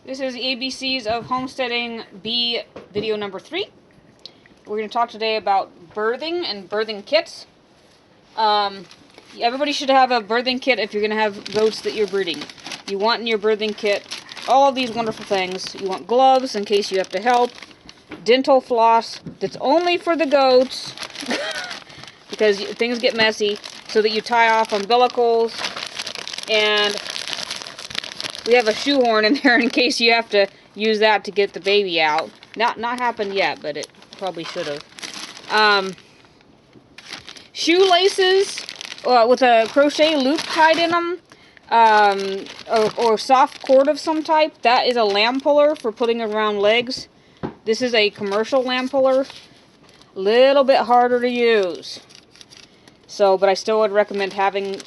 This is ABCs of Homesteading B video number 3. We're going to talk today about birthing and birthing kits. Everybody should have a birthing kit if you're going to have goats that you're breeding. You want in your birthing kit all of these wonderful things. You want gloves in case you have to help, dental floss that's only for the goats because things get messy, so that you tie off umbilicals, and we have a shoehorn in there in case you have to use that to get the baby out. Not happened yet, but it probably should have. Shoelaces with a crochet loop tied in them, or soft cord of some type. That is a lamb puller for putting around legs. This is a commercial lamb puller. Little bit harder to use. So, but I still would recommend having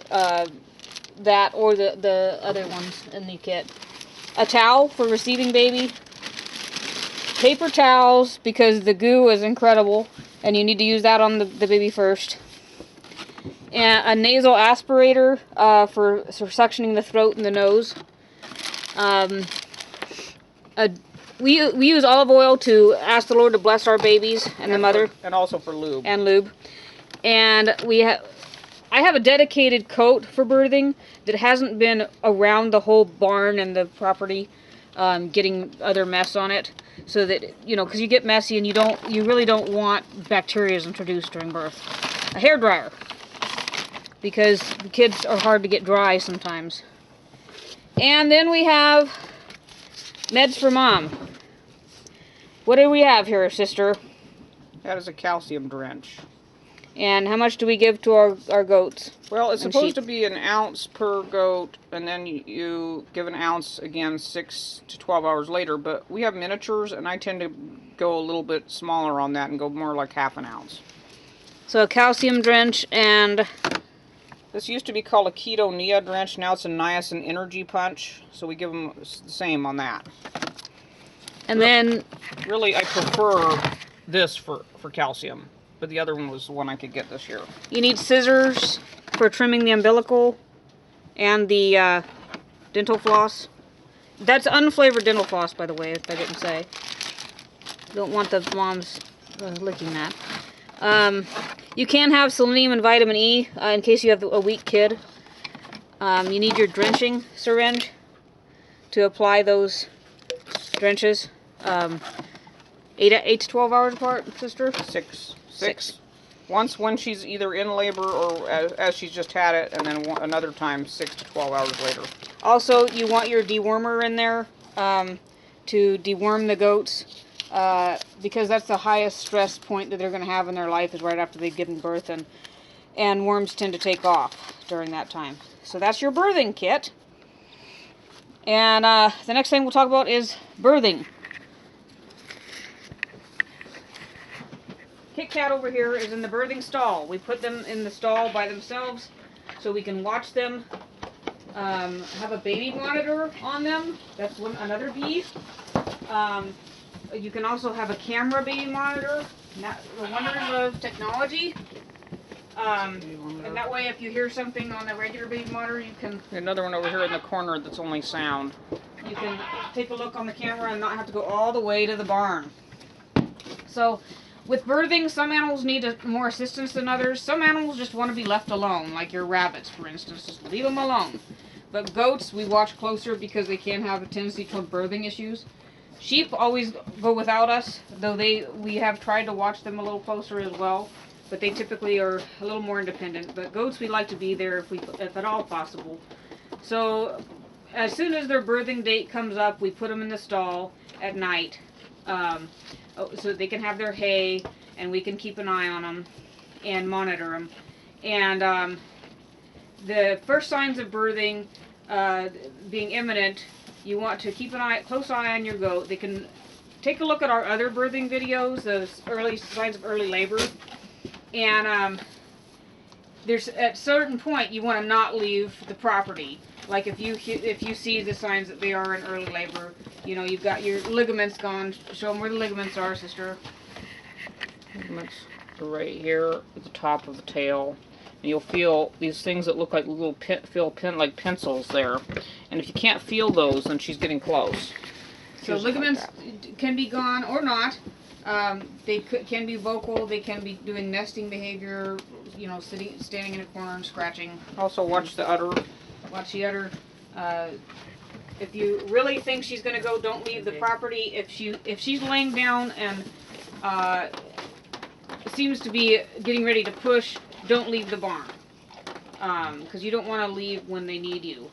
that or the other ones in the kit. A towel for receiving baby. Paper towels, because the goo is incredible and you need to use that on the baby first. And a nasal aspirator for suctioning the throat and the nose. We use olive oil to ask the Lord to bless our babies and the mother. And also for lube. And lube. And I have a dedicated coat for birthing that hasn't been around the whole barn and the property, getting other mess on it, so that, because you get messy and you really don't want bacteria introduced during birth. A hair dryer, because the kids are hard to get dry sometimes. And then we have meds for mom. What do we have here, sister? That is a calcium drench. And how much do we give to our goats? Well, it's supposed to be an ounce per goat, and then you give an ounce again 6 to 12 hours later. But we have miniatures, and I tend to go a little bit smaller on that and go more like half an ounce. So a calcium drench, and this used to be called a keto Nia drench. Now it's a niacin energy punch. So we give them the same on that. And then really, I prefer this for calcium. But the other one was the one I could get this year. You need scissors for trimming the umbilical and the dental floss. That's unflavored dental floss, by the way, if I didn't say. Don't want the moms licking that. You can have selenium and vitamin E in case you have a weak kid. You need your drenching syringe to apply those drenches. 8 to 12 hours apart, sister? Six. Once when she's either in labor or as she's just had it, and then another time 6 to 12 hours later. Also, you want your dewormer in there to deworm the goats, because that's the highest stress point that they're going to have in their life, is right after they've given birth, and worms tend to take off during that time. So that's your birthing kit. And the next thing we'll talk about is birthing. Kit Kat over here is in the birthing stall. We put them in the stall by themselves so we can watch them. Have a baby monitor on them. That's another B. You can also have a camera baby monitor. The wonders of technology. And that way, if you hear something on the regular baby monitor, you can... Another one over here in the corner that's only sound. You can take a look on the camera and not have to go all the way to the barn. So, with birthing, some animals need more assistance than others. Some animals just want to be left alone, like your rabbits, for instance. Just leave them alone. But goats, we watch closer because they can have a tendency toward birthing issues. Sheep always go without us, though we have tried to watch them a little closer as well. But they typically are a little more independent. But goats, we like to be there if at all possible. So, as soon as their birthing date comes up, we put them in the stall at night. So they can have their hay, and we can keep an eye on them and monitor them. And the first signs of birthing being imminent, you want to keep close eye on your goat. They can take a look at our other birthing videos, those early signs of early labor. And there's at a certain point you want to not leave the property. Like if you see the signs that they are in early labor, you've got your ligaments gone. Show them where the ligaments are, sister. Ligaments are right here at the top of the tail. And you'll feel these things that look like little like pencils there. And if you can't feel those, then she's getting close. So ligaments can be gone or not. They can be vocal. They can be doing nesting behavior. You know, standing in a corner and scratching. Also, watch the udder. Watch the udder. If you really think she's going to go, don't leave the property. If she's laying down and seems to be getting ready to push, don't leave the barn. Because you don't want to leave when they need you.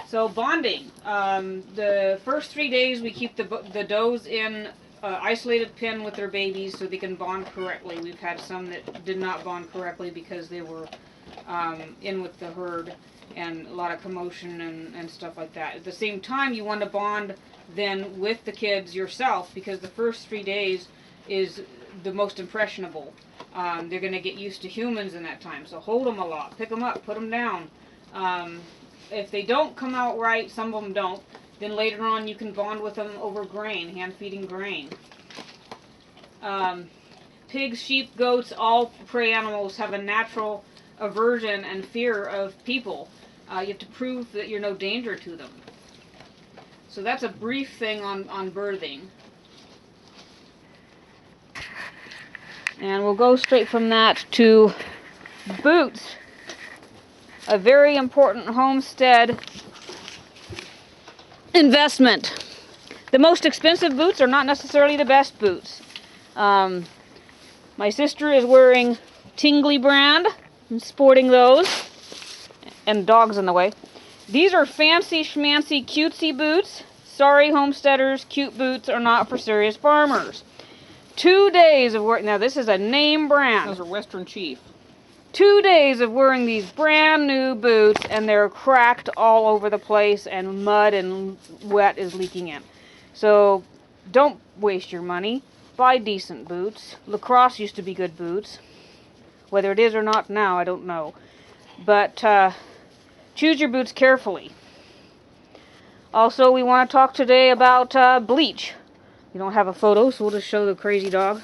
So bonding. The first 3 days we keep the does in isolated pen with their babies so they can bond correctly. We've had some that did not bond correctly because they were in with the herd and a lot of commotion and stuff like that. At the same time, you want to bond then with the kids yourself because the first 3 days is the most impressionable. They're going to get used to humans in that time. So hold them a lot. Pick them up. Put them down. If they don't come out right, some of them don't, then later on you can bond with them over grain, hand-feeding grain. Pigs, sheep, goats, all prey animals have a natural aversion and fear of people. You have to prove that you're no danger to them. So that's a brief thing on birthing. And we'll go straight from that to boots. A very important homestead investment. The most expensive boots are not necessarily the best boots. My sister is wearing Tingley brand and sporting those. And dogs in the way. These are fancy schmancy cutesy boots. Sorry homesteaders, cute boots are not for serious farmers. 2 days of work. Now this is a name brand. Those are Western Chief. 2 days of wearing these brand new boots and they're cracked all over the place and mud and wet is leaking in. So don't waste your money. Buy decent boots. Lacrosse used to be good boots. Whether it is or not now, I don't know. But choose your boots carefully. Also, we want to talk today about bleach. We don't have a photo, so we'll just show the crazy dog.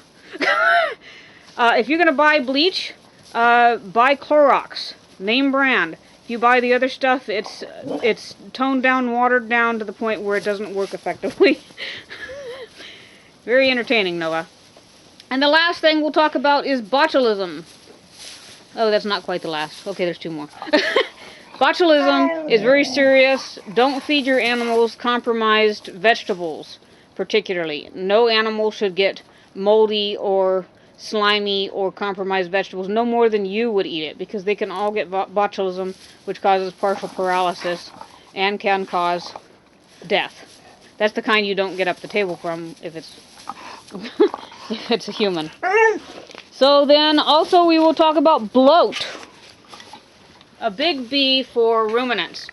If you're going to buy bleach, buy Clorox, name brand. If you buy the other stuff, it's toned down, watered down to the point where it doesn't work effectively. Very entertaining, Noah. And the last thing we'll talk about is botulism. Oh, that's not quite the last. Okay, there's 2 more. Botulism is very serious. Don't feed your animals compromised vegetables, particularly. No animal should get moldy or slimy or compromised vegetables, no more than you would eat it, because they can all get botulism, which causes partial paralysis and can cause death. That's the kind you don't get up the table from if it's if it's a human. So then also we will talk about bloat. A big B for ruminants.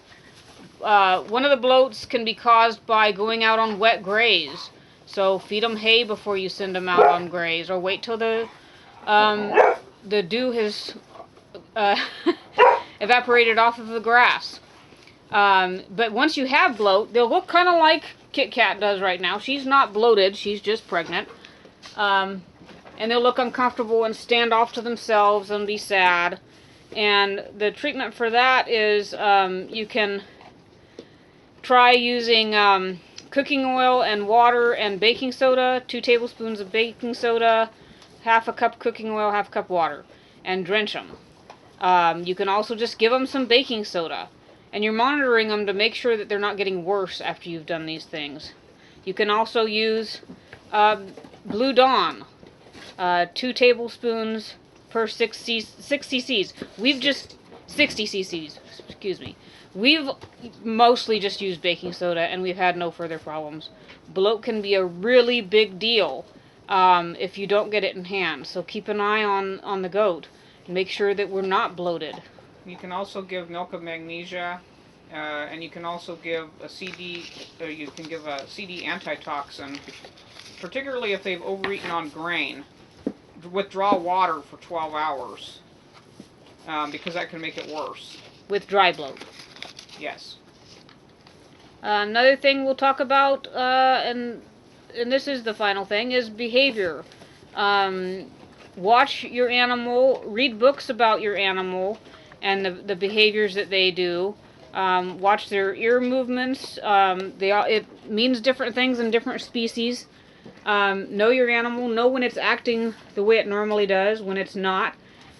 One of the bloats can be caused by going out on wet graze. So feed them hay before you send them out on graze, or wait till the dew has evaporated off of the grass. But once you have bloat, they'll look kind of like Kit Kat does right now. She's not bloated, she's just pregnant. And they'll look uncomfortable and stand off to themselves and be sad. And the treatment for that is you can try using cooking oil and water and baking soda, 2 tablespoons of baking soda, half a cup cooking oil, half a cup water, and drench them. You can also just give them some baking soda, and you're monitoring them to make sure that they're not getting worse after you've done these things. You can also use Blue Dawn, 2 tablespoons per 6 cc's. We've just 60 cc's, excuse me. We've mostly just used baking soda, and we've had no further problems. Bloat can be a really big deal if you don't get it in hand. So keep an eye on the goat. Make sure that we're not bloated. You can also give milk of magnesia, and you can also give a CD. You can give a CD antitoxin, particularly if they've overeaten on grain. Withdraw water for 12 hours because that can make it worse. With dry bloat. Yes. Another thing we'll talk about, and this is the final thing, is behavior. Watch your animal, read books about your animal and the behaviors that they do. Watch their ear movements. It means different things in different species. Know your animal. Know when it's acting the way it normally does. When it's not,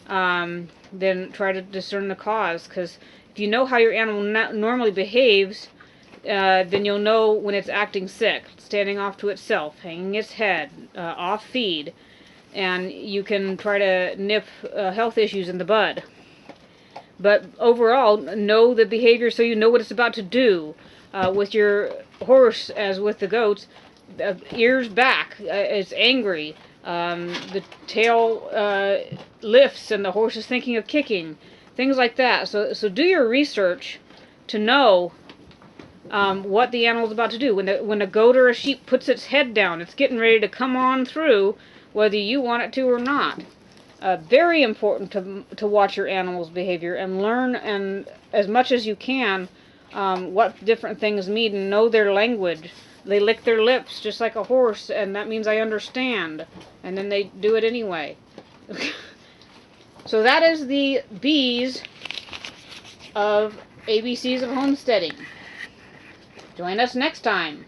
then try to discern the cause. Because if you know how your animal normally behaves, then you'll know when it's acting sick, standing off to itself, hanging its head, off feed, and you can try to nip health issues in the bud. But overall, know the behavior so you know what it's about to do. With your horse, as with the goats, ears back, it's angry. The tail lifts and the horse is thinking of kicking. Things like that. So do your research to know what the animal's about to do. When a goat or a sheep puts its head down, it's getting ready to come on through, whether you want it to or not. Very important to watch your animal's behavior and learn, and as much as you can, what different things mean, and know their language. They lick their lips just like a horse, and that means I understand. And then they do it anyway. So that is the B's of ABCs of Homesteading. Join us next time.